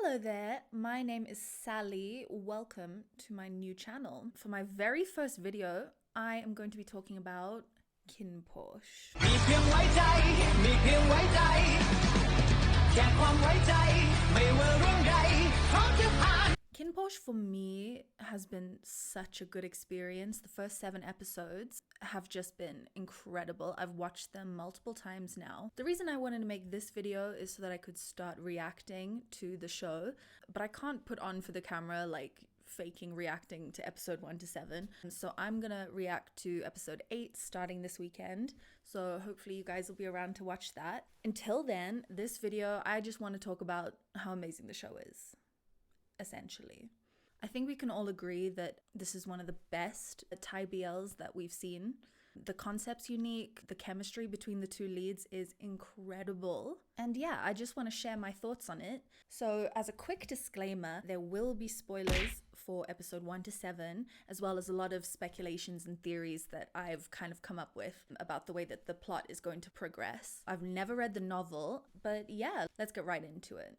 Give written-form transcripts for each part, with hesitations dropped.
Hello there, my name is Sally. Welcome to my new channel. For my very first video, I am going to be talking about kinnporsche. Kinnporsche for me has been such a good experience. The first 7 episodes have just been incredible. I've watched them multiple times now. The reason I wanted to make this video is so that I could start reacting to the show, but I can't put on for the camera like faking reacting to episode 1 to 7. And so I'm gonna react to episode 8 starting this weekend. So hopefully you guys will be around to watch that. Until then, this video, I just want to talk about how amazing the show is. Essentially, I think we can all agree that this is one of the best Thai BLs that we've seen. The concept's unique, the chemistry between the two leads is incredible, and yeah, I just want to share my thoughts on it. So as a quick disclaimer, there will be spoilers for episode 1 to 7, as well as a lot of speculations and theories that I've kind of come up with about the way that the plot is going to progress. I've never read the novel, but yeah, let's get right into it.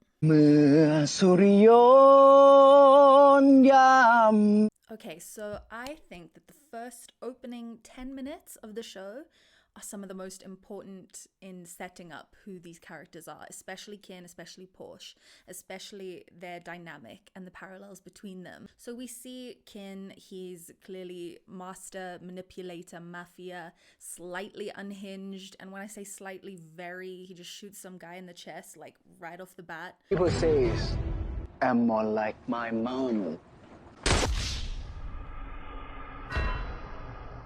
Okay, so I think that the first opening 10 minutes of the show are some of the most important in setting up who these characters are, especially Kin, especially Porsche, especially their dynamic and the parallels between them. So we see Kin, he's clearly master manipulator, mafia, slightly unhinged, and when I say slightly, he just shoots some guy in the chest like right off the bat. People say I'm more like my mom.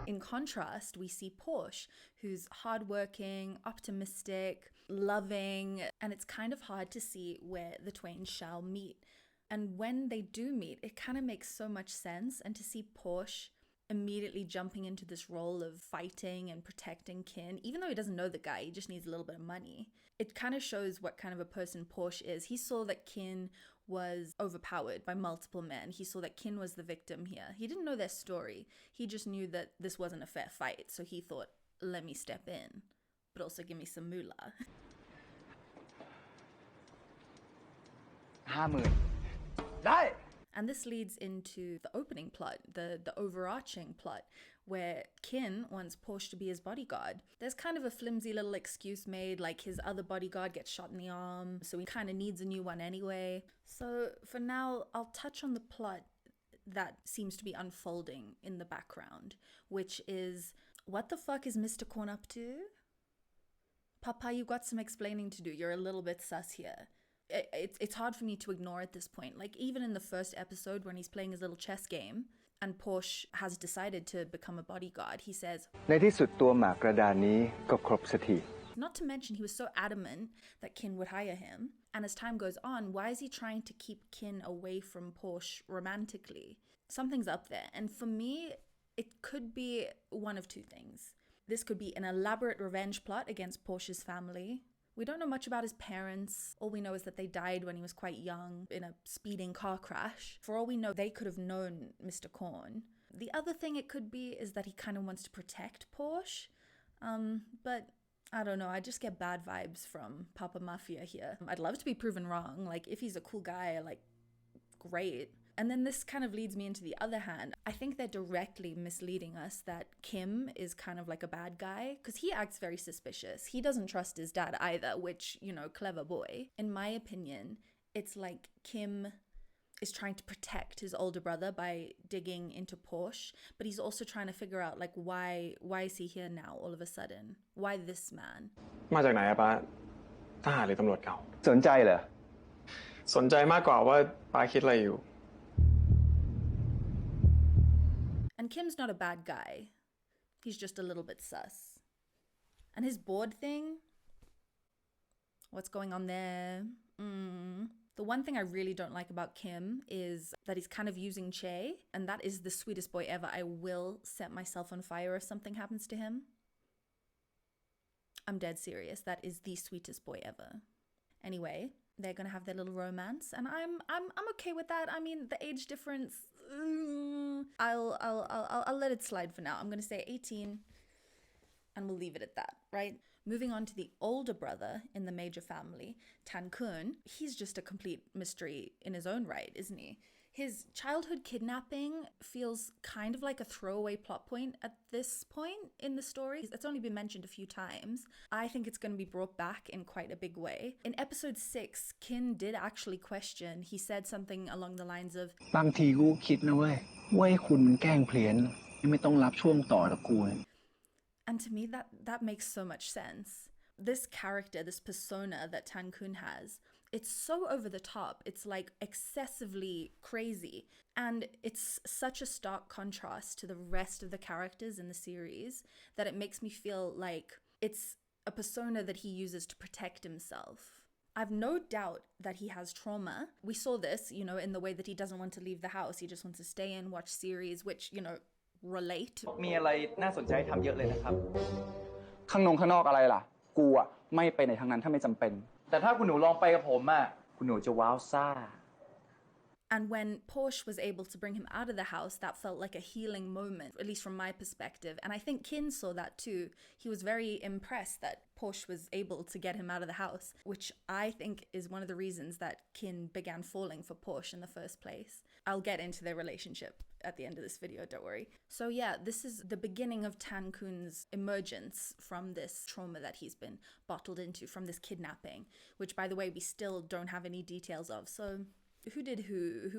In contrast, we see Porsche, who's hardworking, optimistic, loving, and it's kind of hard to see where the twain shall meet. And when they do meet, it kind of makes so much sense. And to see Porsche immediately jumping into this role of fighting and protecting Kin, even though he doesn't know the guy, he just needs a little bit of money. It kind of shows what kind of a person Porsche is. He saw that Kin was overpowered by multiple men. He saw that Kin was the victim here. He didn't know their story. He just knew that this wasn't a fair fight. So he thought, let me step in, but also give me some moolah. 50,000 ได้. And this leads into the opening plot, the overarching plot, where Kin wants Porsche to be his bodyguard. There's kind of a flimsy little excuse made, like his other bodyguard gets shot in the arm, so he kind of needs a new one anyway. So for now, I'll touch on the plot that seems to be unfolding in the background, which is, what the fuck is Mr. Korn up to? Papa, you've got some explaining to do. You're a little bit sus here. It's hard for me to ignore at this point. Like, even in the first episode when he's playing his little chess game and Porsche has decided to become a bodyguard, he says, ในที่สุดตัวหมากกระดานนี้ก็ครบสักที Not to mention he was so adamant that Kin would hire him, and as time goes on, why is he trying to keep Kin away from Porsche romantically? Something's up there, and for me, it could be one of two things. This could be an elaborate revenge plot against Porsche's family. We don't know much about his parents. All we know is that they died when he was quite young in a speeding car crash. For all we know, they could have known Mr. Korn. The other thing it could be is that he kind of wants to protect Porsche. But I don't know, I just get bad vibes from Papa Mafia here. I'd love to be proven wrong. Like, if he's a cool guy, like, great. And then this kind of leads me into the other hand. I think they're directly misleading us that Kim is kind of like a bad guy, because he acts very suspicious. He doesn't trust his dad either, which, you know, clever boy. In my opinion, it's like Kim is trying to protect his older brother by digging into Porsche, but he's also trying to figure out, like, why is he here now all of a sudden? Why this man? มาจากไหนอะป้าทหารหรือตำรวจเก่า สนใจเหรอ สนใจมากกว่าว่าป้าคิดอะไรอยู่ And Kim's not a bad guy. He's just a little bit sus. And his board thing? What's going on there? The one thing I really don't like about Kim is that he's kind of using Che, and that is the sweetest boy ever. I will set myself on fire if something happens to him. I'm dead serious. That is the sweetest boy ever. Anyway, they're gonna have their little romance, and I'm okay with that. I mean, the age difference, I'll let it slide for now. I'm gonna say 18, and we'll leave it at that, right? Moving on to the older brother in the major family, Thankhun, he's just a complete mystery in his own right, isn't he? His childhood kidnapping feels kind of like a throwaway plot point at this point in the story. It's only been mentioned a few times. I think it's going to be brought back in quite a big way. In episode 6, Kin did actually question. He said something along the lines of, บางทีกูคิดนะเว้ยว่าไอ้คุณมันแกล้งเพลียนไม่ต้องรับช่วงต่อตระกูล and to me that makes so much sense. This character, this persona that Thankhun has, it's so over the top. It's like excessively crazy. And it's such a stark contrast to the rest of the characters in the series that it makes me feel like it's a persona that he uses to protect himself. I've no doubt that he has trauma. We saw this, in the way that he doesn't want to leave the house. He just wants to stay in, watch series, which, relate. มีอะไรน่าสนใจทำเยอะเลยนะครับ ข้างนอกอะไรล่ะ กูอ่ะไม่ไปไหนทั้งนั้นถ้าไม่จำเป็น แต่ถ้าคุณหนูลองไปกับผมอ่ะคุณหนูจะว้าวซ่า And when Porsche was able to bring him out of the house, that felt like a healing moment, at least from my perspective. And I think Kin saw that too. He was very impressed that Porsche was able to get him out of the house, which I think is one of the reasons that Kin began falling for Porsche in the first place. I'll get into their relationship at the end of this video, don't worry. So yeah, this is the beginning of Thankhun's emergence from this trauma that he's been bottled into, from this kidnapping, which, by the way, we still don't have any details of. So who did who?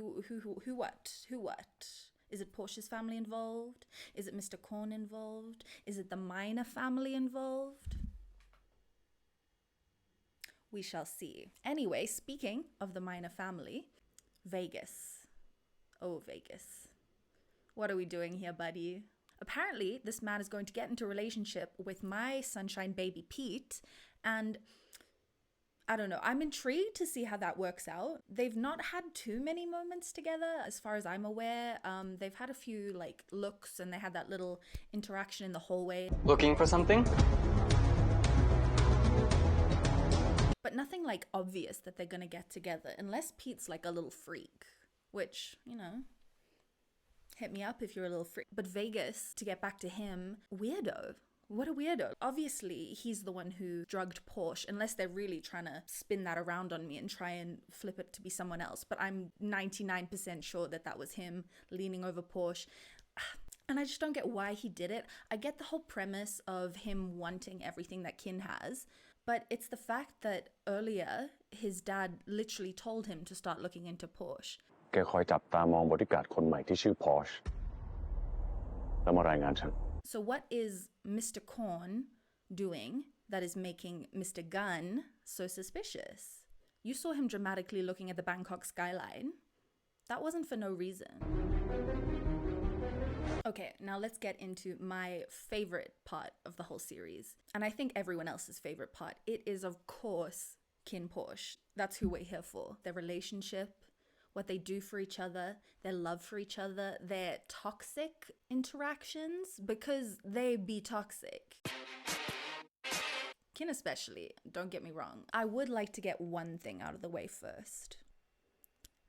Who what? Is it Porsche's family involved? Is it Mr. Korn involved? Is it the Minor family involved? We shall see. Anyway, speaking of the Minor family, Vegas. Oh, Vegas. What are we doing here, buddy? Apparently, this man is going to get into a relationship with my sunshine baby Pete, and I don't know. I'm intrigued to see how that works out. They've not had too many moments together, as far as I'm aware. They've had a few looks, and they had that little interaction in the hallway. looking for something But nothing obvious that they're gonna get together, unless Pete's a little freak, which, hit me up if you're a little freak. But Vegas, to get back to him, weirdo. What a weirdo. Obviously, he's the one who drugged Porsche, unless they're really trying to spin that around on me and try and flip it to be someone else. But I'm 99% sure that was him leaning over Porsche. And I just don't get why he did it. I get the whole premise of him wanting everything that Kin has, but it's the fact that earlier his dad literally told him to start looking into Porsche. แกคอยจับตามองบอดี้การ์ดคนใหม่ที่ชื่อพอชแล้วมารายงานฉัน So what is Mr. Korn doing that is making Mr. Gunn so suspicious? You saw him dramatically looking at the Bangkok skyline. That wasn't for no reason. Okay, now let's get into my favorite part of the whole series. And I think everyone else's favorite part. It is, of course, kinnporsche. That's who we're here for. Their relationship, what they do for each other, their love for each other, their toxic interactions, because they be toxic. Kin especially, don't get me wrong. I would like to get one thing out of the way first.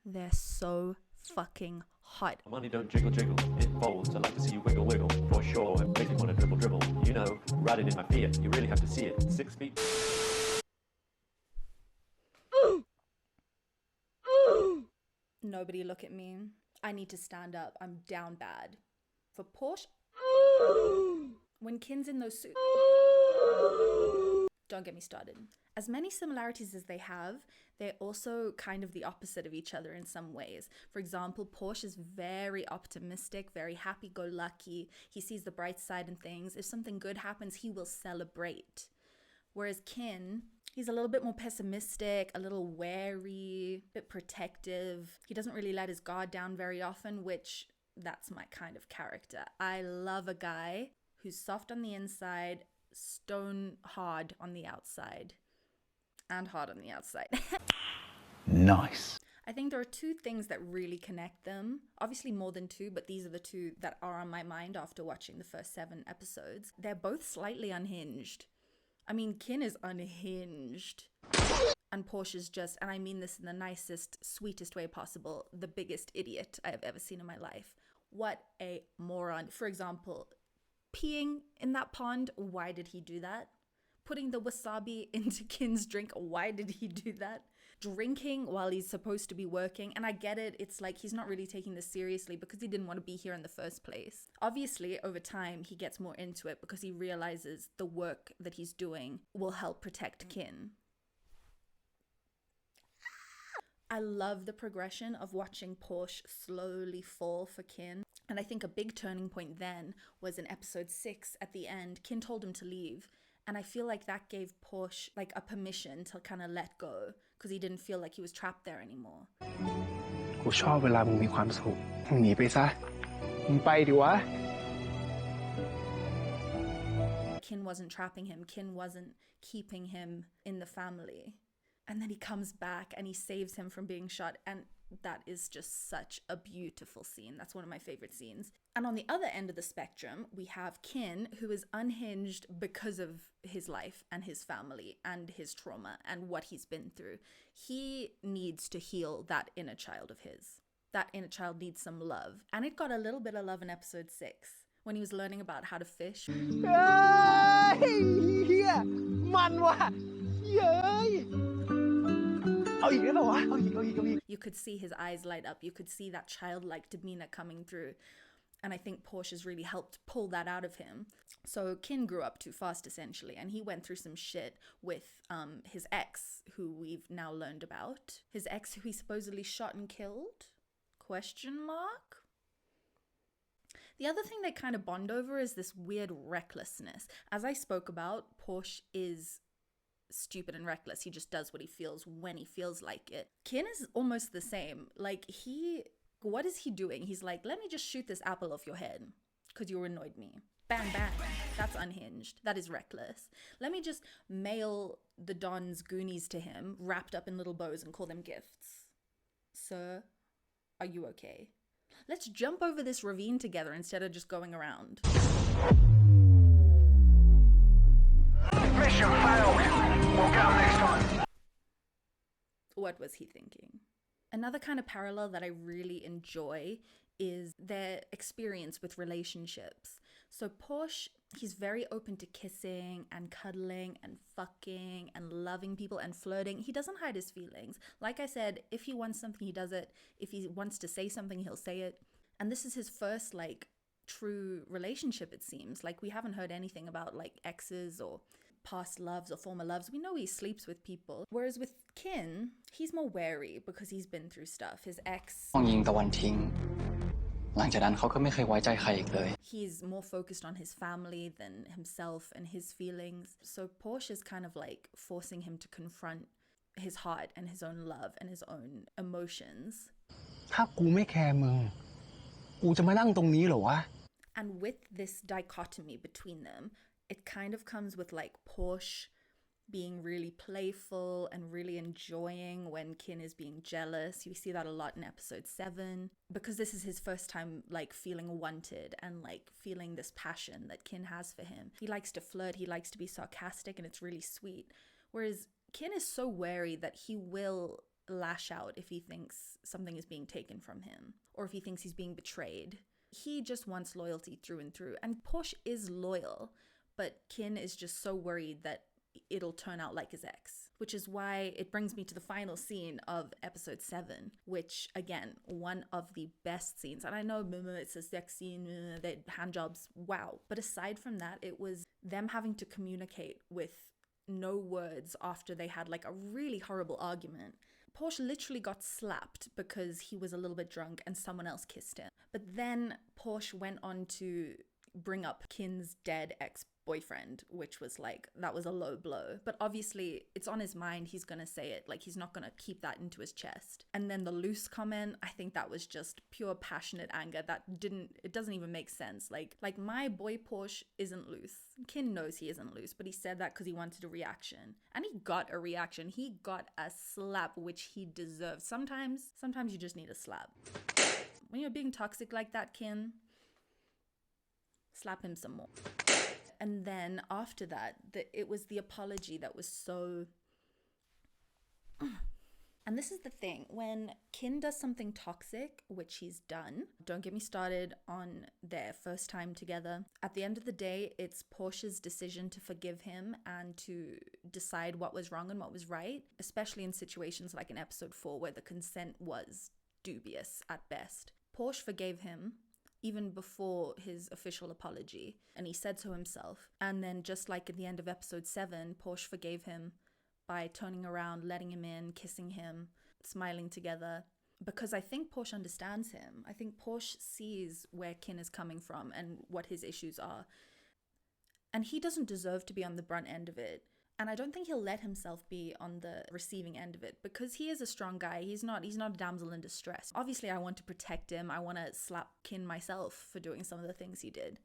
They're so fucking hot. Money don't jiggle jiggle, it folds. I like to see you wiggle wiggle, for sure. Make me wanna dribble dribble. Riding in my Fiat, you really have to see it. 6 feet. Nobody look at me. I need to stand up. I'm down bad. For Porsche, when Kin's in those suits, don't get me started. As many similarities as they have, they're also kind of the opposite of each other in some ways. For example, Porsche is very optimistic, very happy-go-lucky. He sees the bright side in things. If something good happens, he will celebrate. Whereas Kin, he's a little bit more pessimistic, a little wary, a bit protective. He doesn't really let his guard down very often, which that's my kind of character. I love a guy who's soft on the inside, stone hard on the outside. And hard on the outside. Nice. I think there are two things that really connect them. Obviously more than two, but these are the two that are on my mind after watching the first 7 episodes. They're both slightly unhinged. I mean, Kin is unhinged. And Porsche is just, and I mean this in the nicest, sweetest way possible, the biggest idiot I have ever seen in my life. What a moron. For example, peeing in that pond, why did he do that? Putting the wasabi into Kin's drink. Why did he do that? Drinking while he's supposed to be working. And I get it. It's like he's not really taking this seriously because he didn't want to be here in the first place. Obviously, over time, he gets more into it because he realizes the work that he's doing will help protect Kin. I love the progression of watching Porsche slowly fall for Kin. And I think a big turning point then was in episode 6 at the end. Kin told him to leave. And I feel like that gave Porsche like a permission to kind of let go because he didn't feel like he was trapped there anymore. กูชอบเวลามึงมีความสุขมึงหนีไปซะมึงไปดิวะ Kin wasn't trapping him. Kin wasn't keeping him in the family. And then he comes back and he saves him from being shot. And that is just such a beautiful scene. That's one of my favorite scenes. And on the other end of the spectrum, we have Kin, who is unhinged because of his life and his family and his trauma and what he's been through. He needs to heal that inner child of his. That inner child needs some love. And it got a little bit of love in episode 6 when he was learning about how to fish. เฮ้ยเฮียมันว่ะเย้ยเอาอีกแล้วเหรอวะเอาอีก You could see his eyes light up. You could see that childlike demeanor coming through. And I think Porsche has really helped pull that out of him. So Kin grew up too fast, essentially. And he went through some shit with his ex, who we've now learned about. His ex, who he supposedly shot and killed? Question mark? The other thing they kind of bond over is this weird recklessness. As I spoke about, Porsche is stupid and reckless. He just does what he feels when he feels like it. Kin is almost the same. Like, what is he doing? He's like, let me just shoot this apple off your head because you annoyed me. Bang, bang. That's unhinged. That is reckless. Let me just mail the Don's Goonies to him, wrapped up in little bows, and call them gifts. Sir, are you okay? Let's jump over this ravine together instead of just going around. Mission failed. We'll get 'em next time. What was he thinking? Another kind of parallel that I really enjoy is their experience with relationships. So Porsche, he's very open to kissing and cuddling and fucking and loving people and flirting. He doesn't hide his feelings. Like I said, if he wants something, he does it. If he wants to say something, he'll say it. And this is his first, like, true relationship, it seems. Like, we haven't heard anything about, like, exes or past loves or former loves. We know he sleeps with people. Whereas with Kin, he's more wary because he's been through stuff. His ex... ต้องยิงตะวันทิ้ง หลังจากนั้นเขาก็ไม่เคยไว้ใจใครอีกเลย He's more focused on his family than himself and his feelings. So Porsche is kind of like forcing him to confront his heart and his own love and his own emotions. ถ้ากูไม่แคร์มึงกูจะมานั่งตรงนี้เหรอวะ And with this dichotomy between them, it kind of comes with like Porsche being really playful and really enjoying when Kin is being jealous. You see that a lot in episode 7 because this is his first time like feeling wanted and like feeling this passion that Kin has for him. He likes to flirt, he likes to be sarcastic, and it's really sweet. Whereas Kin is so wary that he will lash out if he thinks something is being taken from him or if he thinks he's being betrayed. He just wants loyalty through and through. And Porsche is loyal, but Kin is just so worried that it'll turn out like his ex, which is why it brings me to the final scene of episode 7, which again, one of the best scenes. And I know it's a sex scene, the hand jobs, wow. But aside from that, it was them having to communicate with no words after they had like a really horrible argument. Porsche literally got slapped because he was a little bit drunk and someone else kissed him. But then Porsche went on to bring up Kin's dead ex-boyfriend, which was like, that was a low blow. But obviously it's on his mind, he's gonna say it, like he's not gonna keep that into his chest. And then the loose comment, I think that was just pure passionate anger that it doesn't even make sense. Like my boy Porsche isn't loose. Kin knows he isn't loose, but he said that because he wanted a reaction. And he got a reaction. He got a slap, which he deserved. Sometimes you just need a slap. When you're being toxic like that, Kin, slap him some more. And then after that, it was the apology that was so And this is the thing, when Kin does something toxic, which he's done, don't get me started on their first time together. At the end of the day, it's Porsche's decision to forgive him and to decide what was wrong and what was right, especially in situations like in episode 4 where the consent was dubious at best. Porsche forgave him even before his official apology, and he said so himself. And then just like at the end of episode 7, Porsche forgave him by turning around, letting him in, kissing him, smiling together. Because I think Porsche understands him. I think Porsche sees where Kin is coming from and what his issues are. And he doesn't deserve to be on the brunt end of it. And I don't think he'll let himself be on the receiving end of it, because he is a strong guy. He's not a damsel in distress. Obviously, I want to protect him. I want to slap Kin myself for doing some of the things he did.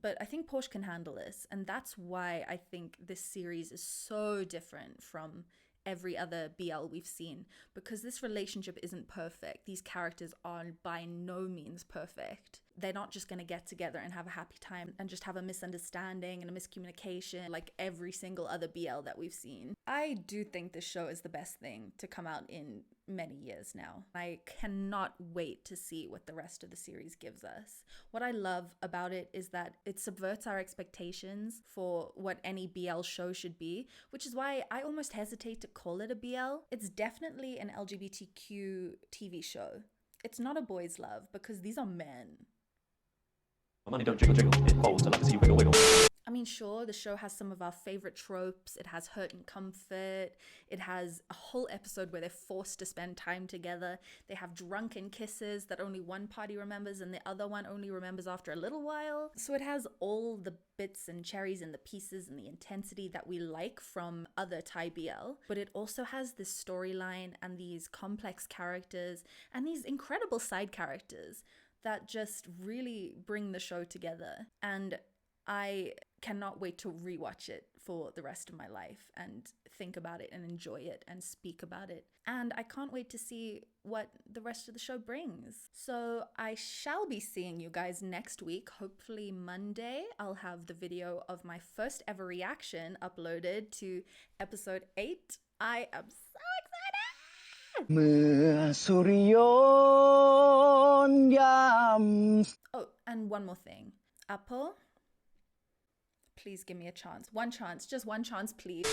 But I think Porsche can handle this, and that's why I think this series is so different from every other BL we've seen, because this relationship isn't perfect. These characters are by no means perfect. They're not just going to get together and have a happy time and just have a misunderstanding and a miscommunication like every single other BL that we've seen. I do think this show is the best thing to come out in many years now. I cannot wait to see what the rest of the series gives us. What I love about it is that it subverts our expectations for what any BL show should be, which is why I almost hesitate to call it a BL. It's definitely an LGBTQ TV show. It's not a boys' love, because these are men. Money don't jiggle jiggle, it folds. I like to see you wiggle wiggle. I mean, sure, the show has some of our favorite tropes. It has hurt and comfort. It has a whole episode where they're forced to spend time together. They have drunken kisses that only one party remembers and the other one only remembers after a little while. So it has all the bits and cherries and the pieces and the intensity that we like from other Thai BL. But it also has this storyline and these complex characters and these incredible side characters that just really bring the show together. And I cannot wait to rewatch it for the rest of my life and think about it and enjoy it and speak about it. And I can't wait to see what the rest of the show brings. So I shall be seeing you guys next week. Hopefully Monday, I'll have the video of my first ever reaction uploaded to episode 8. I am so excited! เมื่อสุริยนต์ยาม Oh, and one more thing. Apple, please give me a chance. One chance, just one chance, please.